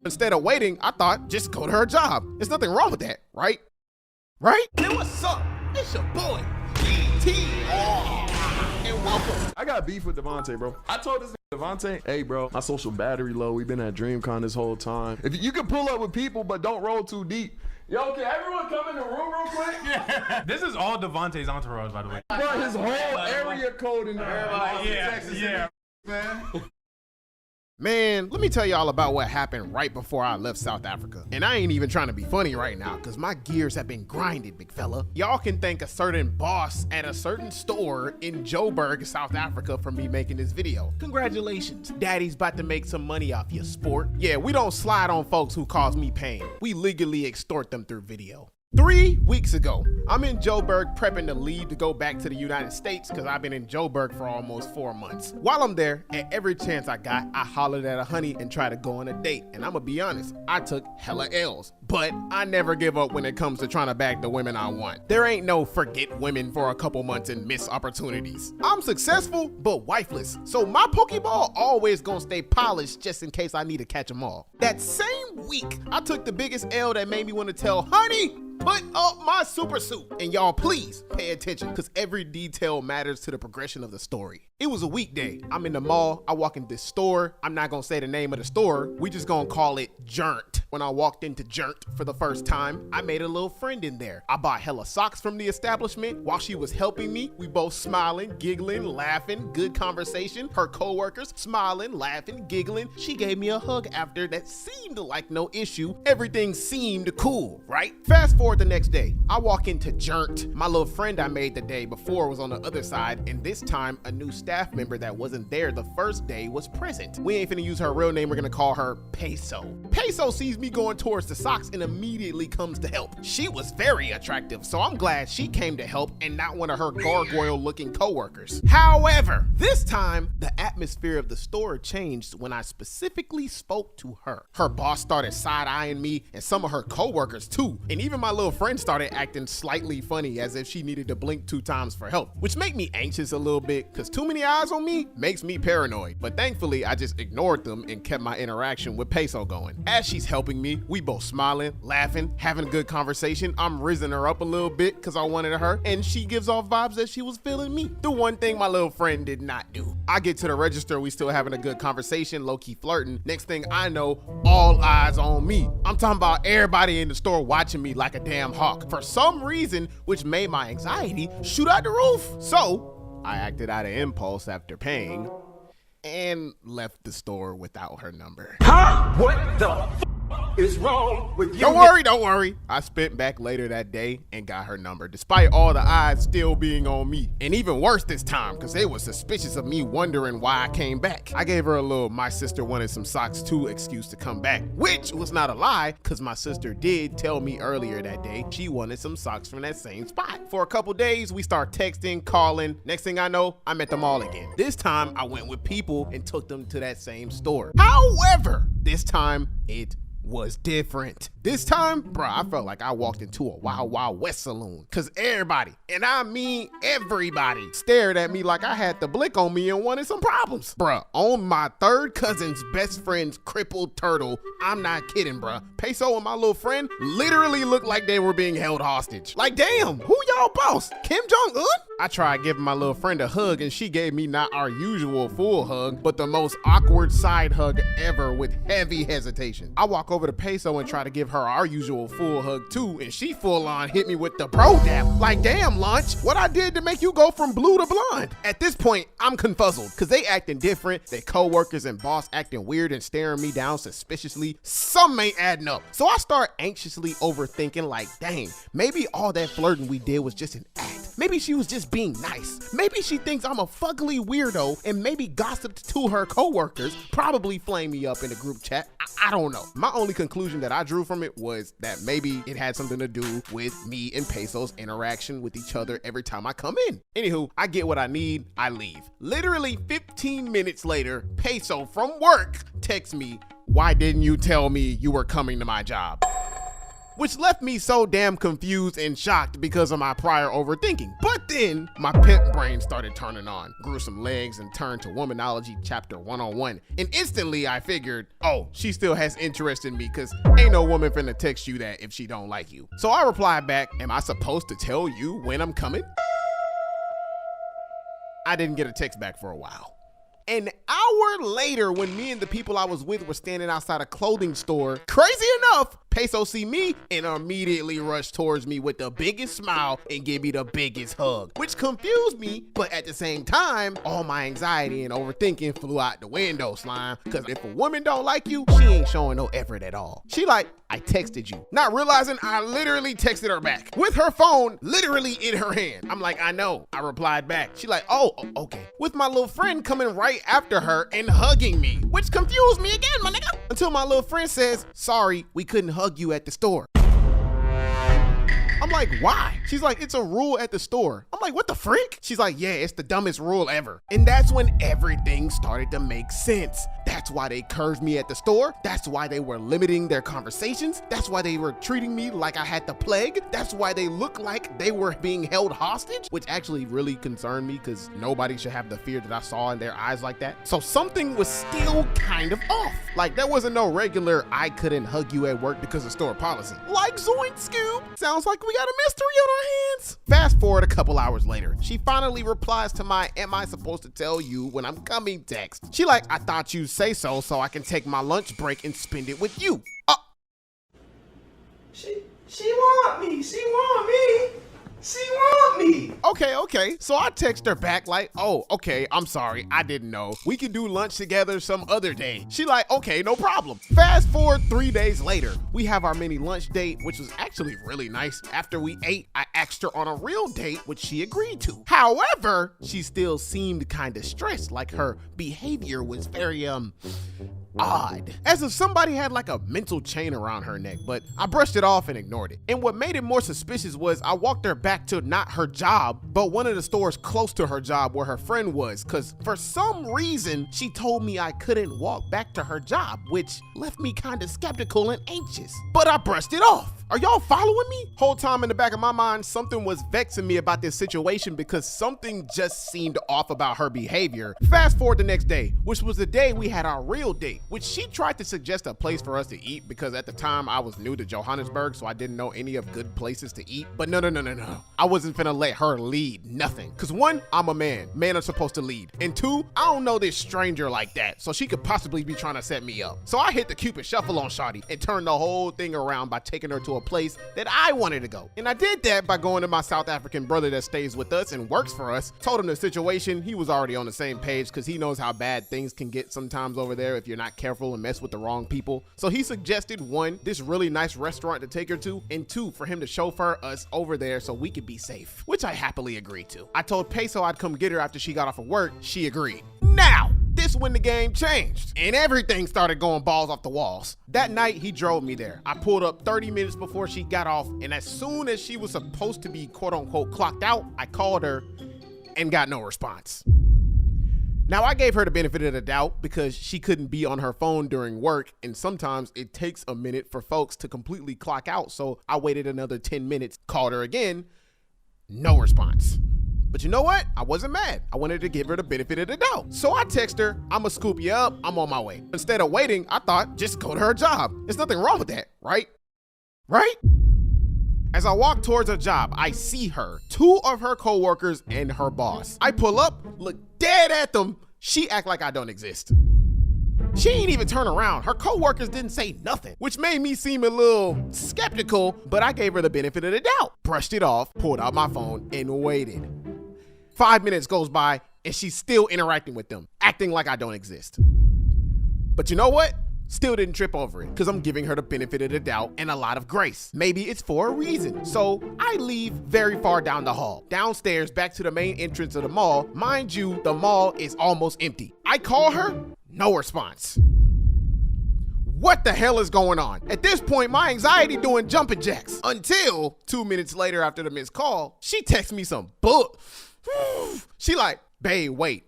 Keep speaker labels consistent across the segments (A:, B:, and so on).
A: Instead of waiting, I thought, just go to her job. There's nothing wrong with that, right? Right?
B: Hey, what's up? It's your boy, DT. And welcome.
C: I got beef with Devonte, bro. I told this Devonte, hey, bro, my social battery low. We've been at DreamCon this whole time. If you can pull up with people, but don't roll too deep. Yo, can everyone come in the room real quick?
D: Yeah. This is all Devonte's entourage, by the way.
C: Bro, his whole area code in there.
D: Yeah.
C: Man.
A: Man, let me tell y'all about what happened right before I left South Africa. And I ain't even trying to be funny right now, cause my gears have been grinded, big fella. Y'all can thank a certain boss at a certain store in Joburg, South Africa for me making this video. Congratulations, daddy's about to make some money off your sport. Yeah, we don't slide on folks who cause me pain. We legally extort them through video. 3 weeks ago, I'm in Joburg prepping to leave to go back to the United States because I've been in Joburg for almost 4 months. While I'm there, at every chance I got, I hollered at a honey and tried to go on a date. And I'ma be honest, I took hella L's. But I never give up when it comes to trying to bag the women I want. There ain't no forget women for a couple months and miss opportunities. I'm successful, but wifeless. So my Pokeball always gonna stay polished just in case I need to catch them all. That same week, I took the biggest L that made me want to tell honey, put up my super suit. And y'all please pay attention because every detail matters to the progression of the story. It was a weekday. I'm in the mall. I walk in this store. I'm not gonna say the name of the store. We just gonna call it 𝐤𝐄𝐅. When I walked into 𝐤𝐿𝐄 for the first time, I made a little friend in there. I bought hella socks from the establishment. While she was helping me, we both smiling, giggling, laughing, good conversation. Her coworkers smiling, laughing, giggling. She gave me a hug after that seemed like no issue. Everything seemed cool, right? Fast forward the next day, I walk into 𝐤𝐿𝐄. My little friend I made the day before was on the other side, and this time a new staff member that wasn't there the first day was present. We ain't finna use her real name, we're gonna call her Peso. Peso sees me going towards the socks and immediately comes to help. She was very attractive, so I'm glad she came to help and not one of her gargoyle-looking coworkers. However, this time, the atmosphere of the store changed when I specifically spoke to her. Her boss started side-eyeing me and some of her coworkers too, and even my little friend started acting slightly funny as if she needed to blink 2 times for help, which made me anxious a little bit because too many eyes on me makes me paranoid. But thankfully, I just ignored them and kept my interaction with Peso going. As she's helping me, we both smiling, laughing, having a good conversation. I'm rizzing her up a little bit because I wanted her, and she gives off vibes that she was feeling me. The one thing my little friend did not do. I get to the register, we still having a good conversation, low-key flirting. Next thing I know, all eyes on me. I'm talking about everybody in the store watching me like a damn hawk. For some reason, which made my anxiety shoot out the roof. So I acted out of impulse after paying and left the store without her number.
B: Huh? What the is wrong with you?
A: Don't worry. I spent back later that day and got her number, despite all the eyes still being on me. And even worse this time, because they were suspicious of me wondering why I came back. I gave her a little "my sister wanted some socks too" excuse to come back, which was not a lie, because my sister did tell me earlier that day she wanted some socks from that same spot. For a couple days, we start texting, calling. Next thing I know, I'm at the mall again. This time, I went with people and took them to that same store. However, this time, it was different. This time, bruh, I felt like I walked into a Wild Wild West saloon, cause everybody, and I mean everybody, stared at me like I had the blick on me and wanted some problems. Bruh, on my third cousin's best friend's crippled turtle, I'm not kidding, bruh. Peso and my little friend literally looked like they were being held hostage. Like, damn, who y'all boss? Kim Jong-un? I tried giving my little friend a hug and she gave me not our usual full hug, but the most awkward side hug ever with heavy hesitation. I walk over to Peso and try to give her our usual full hug too, and she full on hit me with the bro dap. Like, damn, Lunch, what I did to make you go from blue to blonde? At this point, I'm confuzzled because they acting different, their coworkers and boss acting weird and staring me down suspiciously. Some ain't adding up. So I start anxiously overthinking like, dang, maybe all that flirting we did was just an act. Maybe she was just being nice. Maybe she thinks I'm a fugly weirdo and maybe gossiped to her coworkers, probably flame me up in a group chat. I don't know. My only conclusion that I drew from it was that maybe it had something to do with me and Peso's interaction with each other every time I come in. Anywho, I get what I need, I leave. Literally 15 minutes later, Peso from work texts me, "Why didn't you tell me you were coming to my job?" which left me so damn confused and shocked because of my prior overthinking. But then my pimp brain started turning on, grew some legs and turned to Womanology chapter 101. And instantly I figured, oh, she still has interest in me because ain't no woman finna text you that if she don't like you. So I replied back, am I supposed to tell you when I'm coming? I didn't get a text back for a while. An hour later, when me and the people I was with were standing outside a clothing store, crazy enough, Peso see me and immediately rushed towards me with the biggest smile and give me the biggest hug, which confused me, but at the same time, all my anxiety and overthinking flew out the window, slime, because if a woman don't like you, she ain't showing no effort at all. She like, I texted you, not realizing I literally texted her back with her phone literally in her hand. I'm like, I know. I replied back. She like, oh, okay. With my little friend coming right after her and hugging me, which confused me again, my nigga. Until my little friend says, sorry, we couldn't hug you at the store. I'm like, why? She's like, it's a rule at the store. I'm like, what the freak? She's like, yeah, it's the dumbest rule ever. And that's when everything started to make sense. That's why they curved me at the store. That's why they were limiting their conversations. That's why they were treating me like I had the plague. That's why they looked like they were being held hostage, which actually really concerned me because nobody should have the fear that I saw in their eyes like that. So something was still kind of off. Like there wasn't no regular, I couldn't hug you at work because of store policy. Like Zoink Scoop. Sounds like we got a mystery on our hands. Fast forward a couple hours later, she finally replies to my am I supposed to tell you when I'm coming text. She like, I thought you'd say so I can take my lunch break and spend it with you.
B: She want me. She want me. She want me.
A: Okay. So I text her back like, oh, okay, I'm sorry, I didn't know. We can do lunch together some other day. She like, okay, no problem. Fast forward 3 days later, we have our mini lunch date, which was actually really nice. After we ate, I asked her on a real date, which she agreed to. However, she still seemed kind of stressed, like her behavior was very, odd. As if somebody had like a mental chain around her neck, but I brushed it off and ignored it. And what made it more suspicious was I walked her back to not her job, but one of the stores close to her job where her friend was, because for some reason, she told me I couldn't walk back to her job, which left me kind of skeptical and anxious. But I brushed it off. Are y'all following me? Whole time in the back of my mind, something was vexing me about this situation because something just seemed off about her behavior. Fast forward the next day, which was the day we had our real date, which she tried to suggest a place for us to eat because at the time I was new to Johannesburg, so I didn't know any of good places to eat. But no. I wasn't finna let her lead nothing. Cause one, I'm a man. Men are supposed to lead. And two, I don't know this stranger like that, so she could possibly be trying to set me up. So I hit the Cupid shuffle on Shawty and turned the whole thing around by taking her to a place that I wanted to go. And I did that by going to my South African brother that stays with us and works for us, told him the situation. He was already on the same page because he knows how bad things can get sometimes over there if you're not careful and mess with the wrong people. So he suggested one, this really nice restaurant to take her to, and two, for him to chauffeur us over there so we could be safe, which I happily agreed to. I told Peso I'd come get her after she got off of work. She agreed. Now, this when the game changed and everything started going balls off the walls. That night, he drove me there. I pulled up 30 minutes before she got off, and as soon as she was supposed to be quote unquote clocked out, I called her and got no response. Now, I gave her the benefit of the doubt because she couldn't be on her phone during work, and sometimes it takes a minute for folks to completely clock out, so I waited another 10 minutes, called her again, no response. But you know what? I wasn't mad. I wanted to give her the benefit of the doubt. So I text her, I'ma scoop you up, I'm on my way. Instead of waiting, I thought, just go to her job. There's nothing wrong with that, right? Right? As I walk towards her job, I see her, two of her coworkers, and her boss. I pull up, look dead at them. She act like I don't exist. She ain't even turn around. Her coworkers didn't say nothing, which made me seem a little skeptical, but I gave her the benefit of the doubt. Brushed it off, pulled out my phone, and waited. 5 minutes goes by, and she's still interacting with them, acting like I don't exist. But you know what? Still didn't trip over it, because I'm giving her the benefit of the doubt and a lot of grace. Maybe it's for a reason. So I leave very far down the hall, downstairs back to the main entrance of the mall. Mind you, the mall is almost empty. I call her, no response. What the hell is going on? At this point, my anxiety doing jumping jacks until 2 minutes later after the missed call, she texts me some book. She like, babe, wait.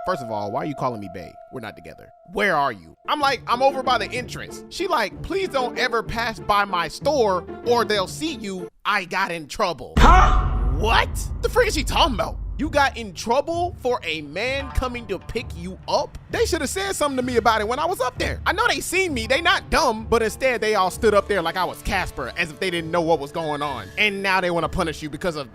A: First of all, why are you calling me bae? We're not together. Where are you? I'm like, I'm over by the entrance. She like, please don't ever pass by my store or they'll see you. I got in trouble. Huh? What? The freak is she talking about? You got in trouble for a man coming to pick you up? They should have said something to me about it when I was up there. I know they seen me, they not dumb, but instead they all stood up there like I was Casper, as if they didn't know what was going on. And now they want to punish you because of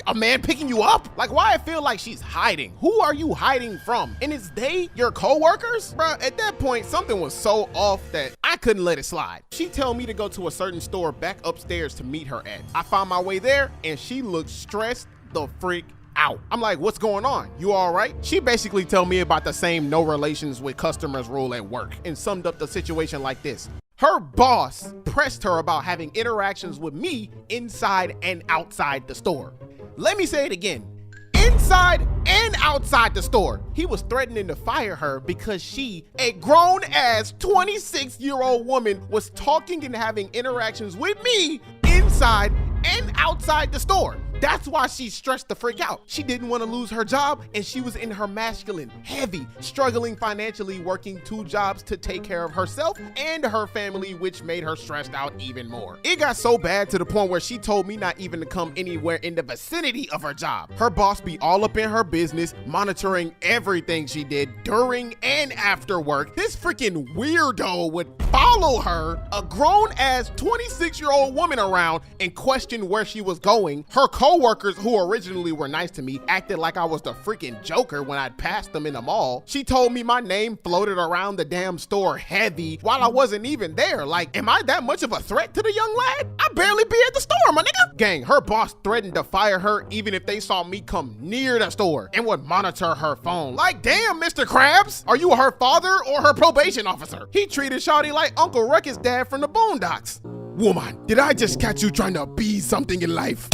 A: a man picking you up? Like, why I feel like she's hiding? Who are you hiding from? And is they your co-workers? Bruh, at that point, something was so off that I couldn't let it slide. She told me to go to a certain store back upstairs to meet her at. I found my way there and she looked stressed the freak out. I'm like, what's going on? You all right? She basically told me about the same no relations with customers rule at work and summed up the situation like this. Her boss pressed her about having interactions with me inside and outside the store. Let me say it again. Inside and outside the store. He was threatening to fire her because she, a grown-ass 26-year-old woman, was talking and having interactions with me inside and outside the store. That's why she stressed the freak out. She didn't want to lose her job and she was in her masculine, heavy, struggling financially, working 2 jobs to take care of herself and her family, which made her stressed out even more. It got so bad to the point where she told me not even to come anywhere in the vicinity of her job. Her boss be all up in her business, monitoring everything she did during and after work. This freaking weirdo would follow her, a grown-ass 26-year-old woman, around and question where she was going. Her co-workers, who originally were nice to me, acted like I was the freaking Joker when I'd passed them in the mall. She told me my name floated around the damn store heavy while I wasn't even there. Like, am I that much of a threat to the young lad? I barely be at the store, my nigga. Gang, her boss threatened to fire her even if they saw me come near the store and would monitor her phone. Like, damn, Mr. Krabs, are you her father or her probation officer? He treated Shawty like Uncle Ruckus' dad from the Boondocks. Woman, did I just catch you trying to be something in life?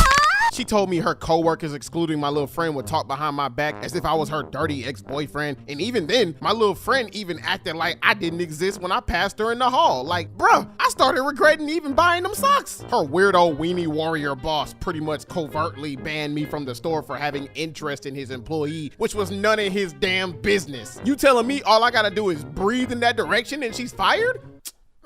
A: She told me her co-workers, excluding my little friend, would talk behind my back as if I was her dirty ex-boyfriend. And even then, my little friend even acted like I didn't exist when I passed her in the hall. Like, bruh, I started regretting even buying them socks. Her weirdo weenie warrior boss pretty much covertly banned me from the store for having interest in his employee, which was none of his damn business. You telling me all I gotta do is breathe in that direction and she's fired?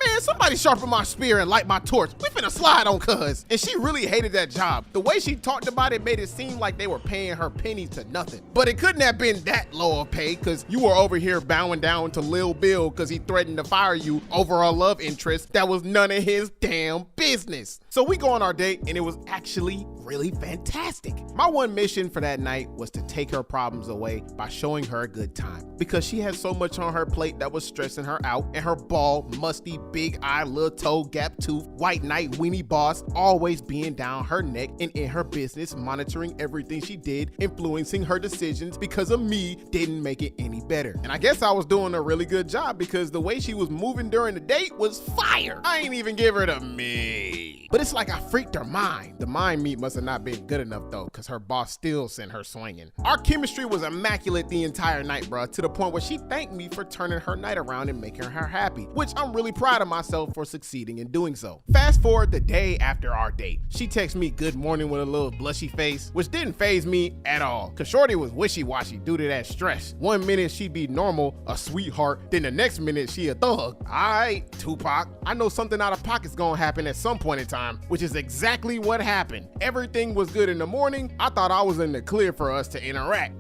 A: Man, somebody sharpen my spear and light my torch. We finna slide on cuz. And she really hated that job. The way she talked about it made it seem like they were paying her pennies to nothing. But it couldn't have been that low of pay, cause you were over here bowing down to Lil Bill cause he threatened to fire you over a love interest that was none of his damn business. So we go on our date and it was actually really fantastic. My one mission for that night was to take her problems away by showing her a good time, because she had so much on her plate that was stressing her out, and her bald, musty, big eye, little toe, gap tooth, white knight, weenie boss always being down her neck and in her business, monitoring everything she did, influencing her decisions because of me, didn't make it any better. And I guess I was doing a really good job because the way she was moving during the date was fire. I ain't even give her to me. But it's like I freaked her mind. The mind meat must have not been good enough though, because her boss still sent her swinging. Our chemistry was immaculate the entire night, bruh, to the point where she thanked me for turning her night around and making her happy, which I'm really proud of myself for succeeding in doing so. Fast forward the day after our date. She texts me good morning with a little blushy face, which didn't faze me at all, because shorty was wishy-washy due to that stress. One minute she'd be normal, a sweetheart, then the next minute she a thug. Alright, Tupac, I know something out of pocket's gonna happen at some point in time, which is exactly what happened. Everything was good in the morning. I thought I was in the clear for us to interact.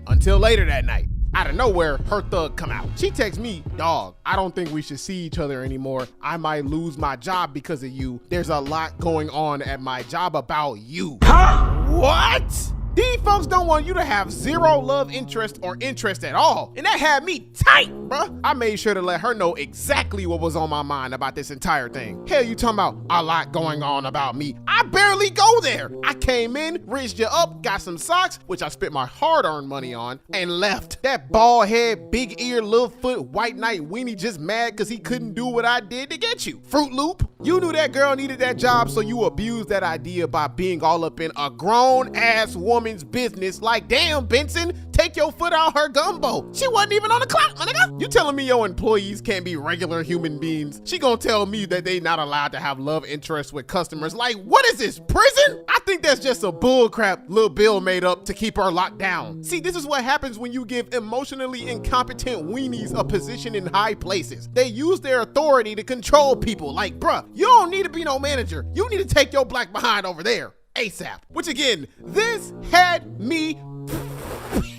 A: Until later that night. Out of nowhere, her thug come out. She texts me, dog, I don't think we should see each other anymore. I might lose my job because of you. There's a lot going on at my job about you. Huh? What? These folks don't want you to have zero love interest or interest at all. And that had me tight, bruh. I made sure to let her know exactly what was on my mind about this entire thing. Hell, you talking about a lot going on about me? I barely go there. I came in, rizzed you up, got some socks, which I spent my hard-earned money on, and left. That bald head, big ear, little foot, white knight weenie just mad because he couldn't do what I did to get you. Fruit Loop, you knew that girl needed that job, so you abused that idea by being all up in a grown-ass woman's business. Like, damn, Benson, take your foot out her gumbo. She wasn't even on the clock, my nigga. You telling me your employees can't be regular human beings? She gonna tell me that they not allowed to have love interest with customers. Like, what is this, prison? I think that's just a bullcrap Lil Bill made up to keep her locked down. See, this is what happens when you give emotionally incompetent weenies a position in high places. They use their authority to control people. Like, bruh, you don't need to be no manager. You need to take your black behind over there ASAP. Which again, this had me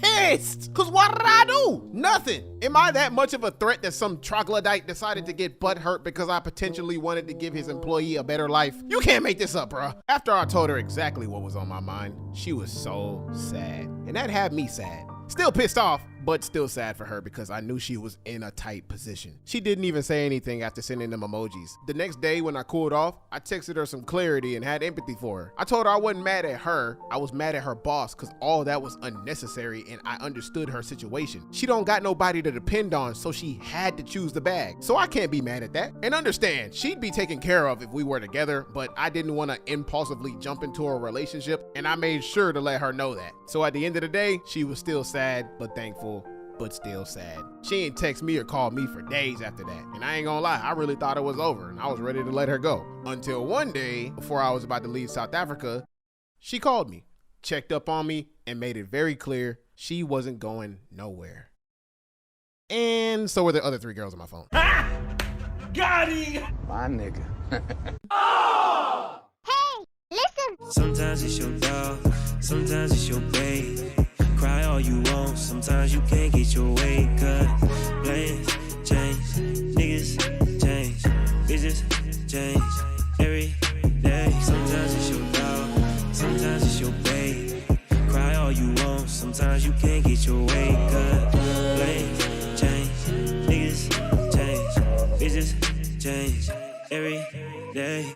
A: pissed. Cause what did I do? Nothing. Am I that much of a threat that some troglodyte decided to get butthurt because I potentially wanted to give his employee a better life? You can't make this up, bruh. After I told her exactly what was on my mind, she was so sad. And that had me sad. Still pissed off, but still sad for her because I knew she was in a tight position. She didn't even say anything after sending them emojis. The next day when I cooled off, I texted her some clarity and had empathy for her. I told her I wasn't mad at her, I was mad at her boss because all that was unnecessary and I understood her situation. She don't got nobody to depend on, so she had to choose the bag. So I can't be mad at that. And understand, she'd be taken care of if we were together, but I didn't want to impulsively jump into a relationship and I made sure to let her know that. So at the end of the day, she was still sad, but thankful, but still sad. She ain't text me or call me for days after that. And I ain't gonna lie, I really thought it was over and I was ready to let her go. Until one day, before I was about to leave South Africa, she called me, checked up on me, and made it very clear she wasn't going nowhere. And so were the other 3 girls on my phone.
B: Got him!
E: My nigga.
F: Hey, listen.
G: Sometimes it's your dog, sometimes it's your babe. Cry all you want, sometimes you can't get your way cut. Plans change, niggas change, bitches change every day. Sometimes it's your dog, sometimes it's your babe. Cry all you want, sometimes you can't get your way cut. Plans change, niggas change, bitches change every day.